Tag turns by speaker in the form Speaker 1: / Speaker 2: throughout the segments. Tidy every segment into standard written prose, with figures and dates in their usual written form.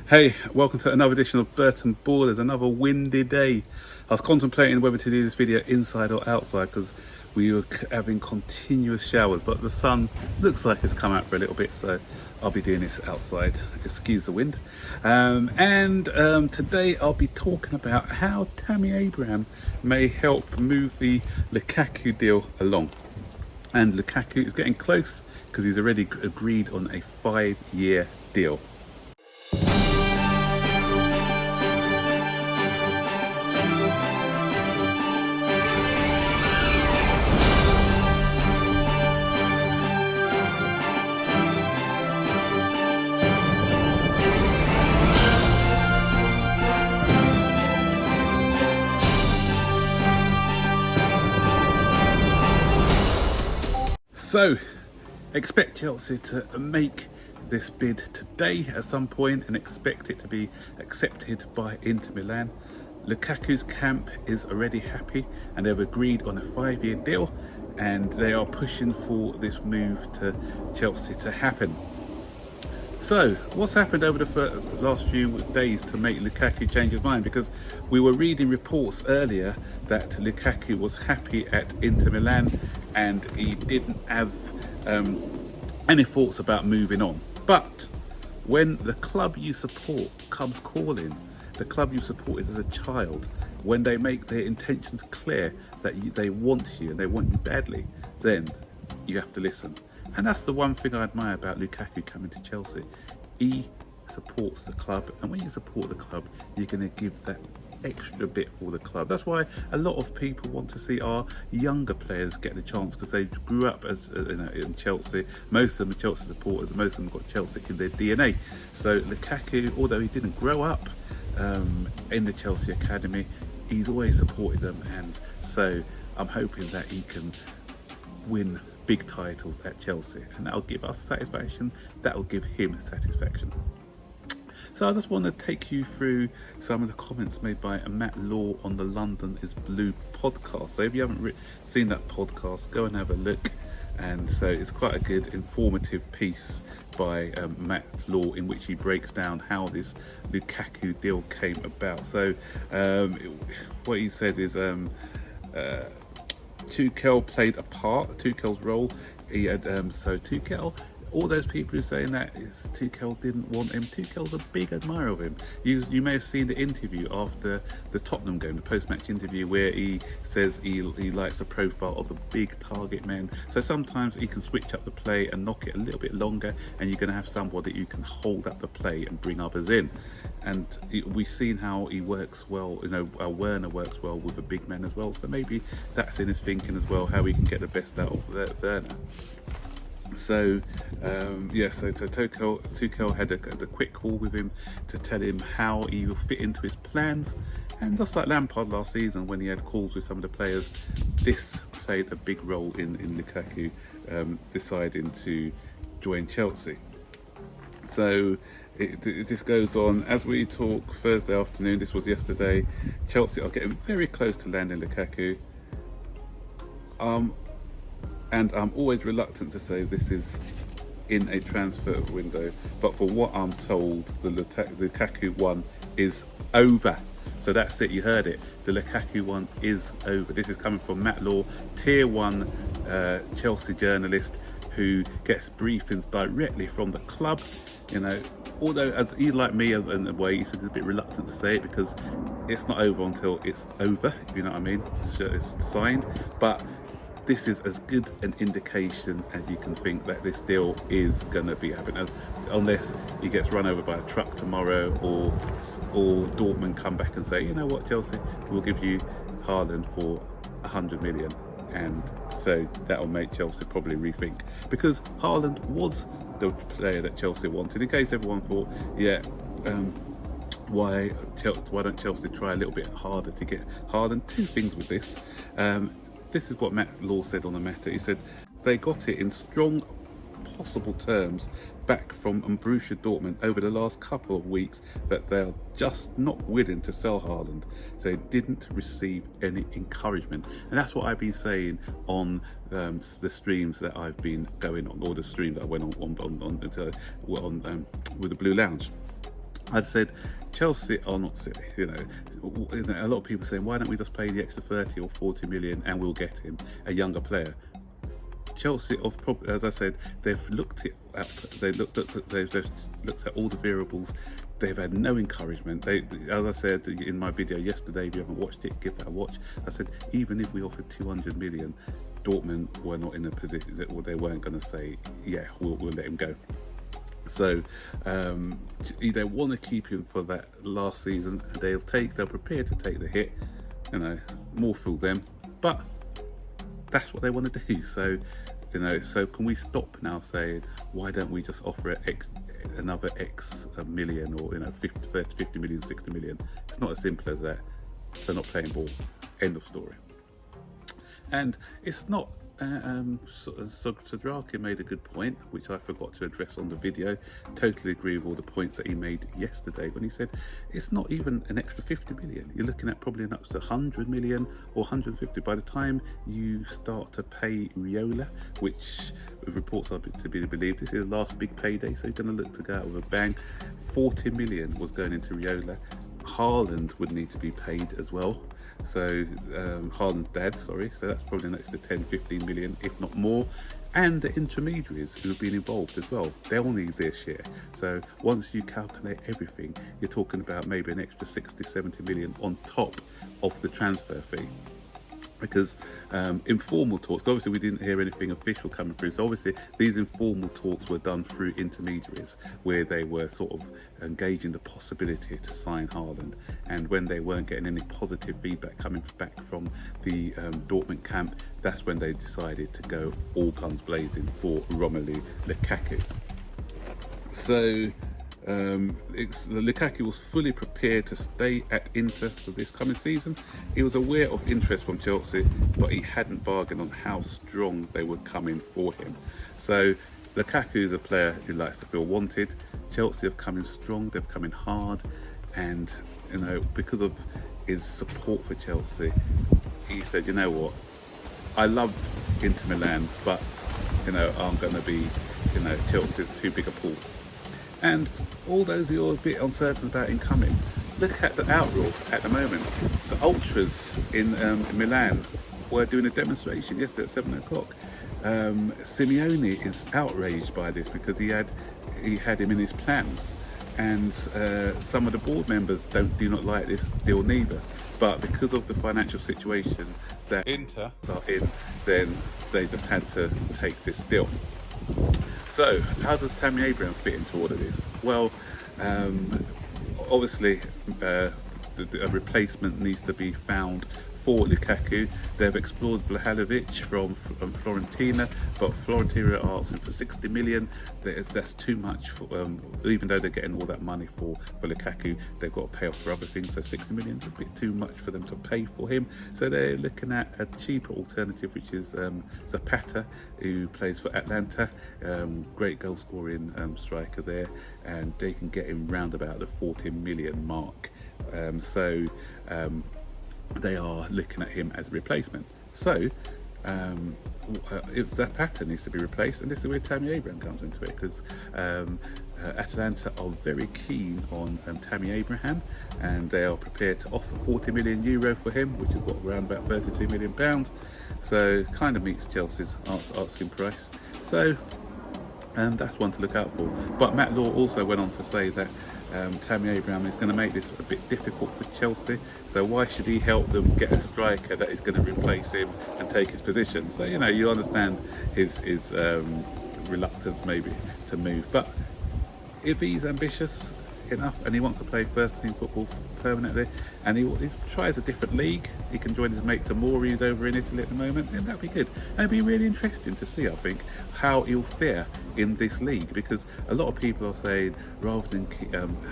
Speaker 1: Hey, welcome to another edition of Burton Ballers, another windy day. I was contemplating whether to do this video inside or outside because we were having continuous showers, but the sun looks like it's come out for a little bit, so I'll be doing this outside. Excuse the wind. Today I'll be talking about how Tammy Abraham may help move the Lukaku deal along. And Lukaku is getting close because he's already agreed on a 5-year deal. So, expect Chelsea to make this bid today at some point and expect it to be accepted by Inter Milan. Lukaku's camp is already happy and they've agreed on a 5-year deal, and they are pushing for this move to Chelsea to happen. So, what's happened over the last few days to make Lukaku change his mind? Because we were reading reports earlier that Lukaku was happy at Inter Milan and he didn't have any thoughts about moving on. But when the club you support comes calling, the club you supported as a child, when they make their intentions clear that they want you and they want you badly, then you have to listen. And that's the one thing I admire about Lukaku coming to Chelsea. He supports the club, and when you support the club, you're going to give that extra bit for the club. That's why a lot of people want to see our younger players get the chance, because they grew up as in Chelsea. Most of them are Chelsea supporters, most of them got Chelsea in their DNA. So Lukaku, although he didn't grow up in the Chelsea academy, he's always supported them, and so I'm hoping that he can win big titles at Chelsea, and that'll give us satisfaction, that'll give him satisfaction. So I just want to take you through some of the comments made by Matt Law on the London is Blue podcast. So if you haven't seen that podcast, go and have a look. And so it's quite a good informative piece by Matt Law, in which he breaks down how this Lukaku deal came about. So what he says is Tuchel played a part, Tuchel's role. He had so Tuchel, all those people who are saying that Tuchel didn't want him, Tuchel's a big admirer of him. You may have seen the interview after the Tottenham game, the post-match interview, where he says he likes a profile of a big target man. So sometimes he can switch up the play and knock it a little bit longer, and you're going to have somebody who can hold up the play and bring others in. And we've seen how he works well, Werner works well with a big man as well, so maybe that's in his thinking as well, how he can get the best out of Werner. So so Tuchel had a quick call with him to tell him how he will fit into his plans, and just like Lampard last season when he had calls with some of the players, this played a big role in Lukaku deciding to join Chelsea. So this goes on as we talk Thursday afternoon. This was yesterday. Chelsea are getting very close to landing Lukaku. And I'm always reluctant to say this is in a transfer window, but for what I'm told, the Lukaku one is over. So that's it, you heard it. The Lukaku one is over. This is coming from Matt Law, tier 1 Chelsea journalist who gets briefings directly from the club. Although as he, like me in a way, he's a bit reluctant to say it because it's not over until it's over, if you know what I mean. It's signed, but this is as good an indication as you can think that this deal is going to be happening, unless he gets run over by a truck tomorrow, or Dortmund come back and say, you know what, Chelsea, we'll give you Haaland for 100 million. And so that'll make Chelsea probably rethink, because Haaland was the player that Chelsea wanted. In case everyone thought, why don't Chelsea try a little bit harder to get Haaland? Two things with this. This is what Matt Law said on the matter. He said they got it in strong possible terms back from Borussia Dortmund over the last couple of weeks, that they're just not willing to sell Haaland. So they didn't receive any encouragement. And that's what I've been saying on the streams that I've been going on, or the stream that I went on with the Blue Lounge. I'd said Chelsea are not silly. A lot of people saying, why don't we just pay the extra 30 or 40 million and we'll get him a younger player? Chelsea, as I said, they've looked at all the variables. They've had no encouragement. As I said in my video yesterday, if you haven't watched it, give that a watch. I said even if we offered 200 million, Dortmund were not in a position that they weren't going to say, yeah, we'll let him go. So they want to keep him for that last season. They're prepared to take the hit. More fool them, but that's what they want to do. So so can we stop now saying, why don't we just offer another X million, or 50 million, 60 million? It's not as simple as that. They're not playing ball. End of story. And it's not Sadraki made a good point, which I forgot to address on the video. Totally agree with all the points that he made yesterday when he said it's not even an extra 50 million. You're looking at probably an up to 100 million or 150 by the time you start to pay Riola, which reports are to be believed this is the last big payday, so you're going to look to go out with a bang. 40 million was going into Riola. Haaland would need to be paid as well. So Haaland's dad, sorry, so that's probably an extra 10-15 million, if not more. And the intermediaries who have been involved as well, they'll need their share. So once you calculate everything, you're talking about maybe an extra 60-70 million on top of the transfer fee. Because informal talks, obviously we didn't hear anything official coming through, so obviously these informal talks were done through intermediaries where they were sort of engaging the possibility to sign Haaland, and when they weren't getting any positive feedback coming back from the Dortmund camp, that's when they decided to go all guns blazing for Romelu Lukaku. So Lukaku was fully prepared to stay at Inter for this coming season. He was aware of interest from Chelsea, but he hadn't bargained on how strong they were coming for him. So Lukaku is a player who likes to feel wanted. Chelsea have come in strong, they've come in hard, and because of his support for Chelsea, he said, you know what, I love Inter Milan, but I'm going to be Chelsea's too big a pool. And all those who are a bit uncertain about him coming, look at the outroar at the moment. The ultras in Milan were doing a demonstration yesterday at 7 o'clock. Simeone is outraged by this because he had him in his plans, and some of the board members do not like this deal neither. But because of the financial situation that Inter are in, then they just had to take this deal. So, how does Tammy Abraham fit into all of this? Well, obviously, a replacement needs to be found for Lukaku. They've explored Vlahovic from Fiorentina, but Fiorentina are asking for 60 million. That's too much, even though they're getting all that money for Lukaku, they've got to pay off for other things, so 60 million is a bit too much for them to pay for him. So they're looking at a cheaper alternative, which is Zapata, who plays for Atalanta, great goal scoring striker there, and they can get him round about the 40 million mark. They are looking at him as a replacement. So if Zapata needs to be replaced, and this is where Tammy Abraham comes into it, because Atalanta are very keen on Tammy Abraham, and they are prepared to offer 40 million euro for him, which is around about 32 million pounds. So kind of meets Chelsea's asking price. So that's one to look out for. But Matt Law also went on to say that Tammy Abraham is going to make this a bit difficult for Chelsea, so why should he help them get a striker that is going to replace him and take his position? So you understand his reluctance maybe to move, but if he's ambitious enough and he wants to play first team football permanently, and he tries a different league, he can join his mate Tamori, who's over in Italy at the moment, and that'd be good. And it'd be really interesting to see, I think, how he'll fare in this league, because a lot of people are saying rather than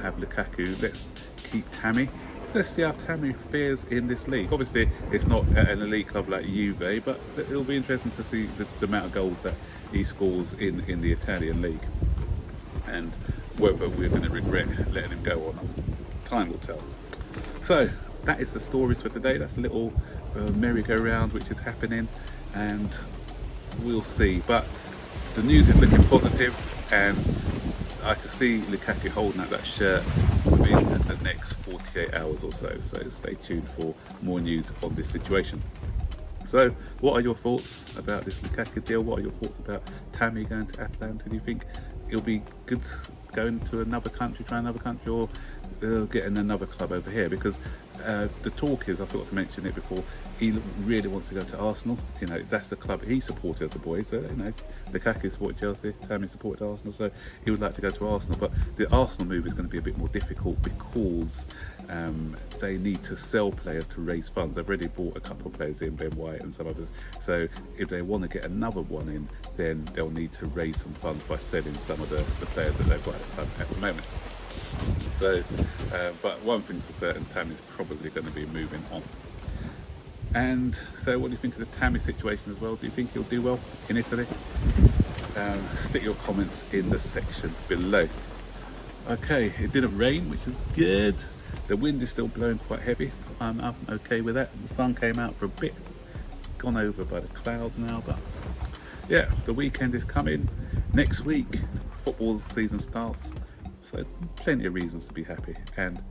Speaker 1: have Lukaku, let's keep Tammy. Let's see how Tammy fares in this league. Obviously it's not at an elite club like Juve, but it'll be interesting to see the amount of goals that he scores in the Italian league, and whether we're going to regret letting him go or not. Time will tell. So that is the stories for today. That's a little merry-go-round which is happening, and we'll see. But the news is looking positive, and I can see Lukaku holding out that shirt within the next 48 hours or so. So stay tuned for more news on this situation. So, what are your thoughts about this Lukaku deal? What are your thoughts about Tammy going to Atalanta? Do you think it'll be good going to another country, try another country, or getting another club over here? Because the talk is, I forgot to mention it before, he really wants to go to Arsenal. You know, that's the club he supported as a boy. So, you know, Lukaku supported Chelsea, Tammy supported Arsenal, so he would like to go to Arsenal. But the Arsenal move is going to be a bit more difficult because they need to sell players to raise funds. They've already bought a couple of players in, Ben White and some others. So if they want to get another one in, then they'll need to raise some funds by selling some of the players that they've got at the moment. So, but one thing's for certain, Tammy's probably going to be moving on. And so what do you think of the Tammy situation as well? Do you think he'll do well in Italy? Stick your comments in the section below. Okay, it didn't rain, which is good. The wind is still blowing quite heavy. I'm okay with that. The sun came out for a bit, gone over by the clouds now, but yeah, the weekend is coming. Next week, football season starts, so plenty of reasons to be happy, and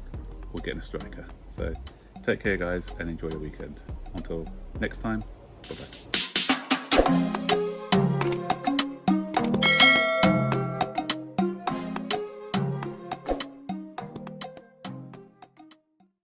Speaker 1: we're getting a striker. So take care, guys, and enjoy your weekend. Until next time, bye-bye.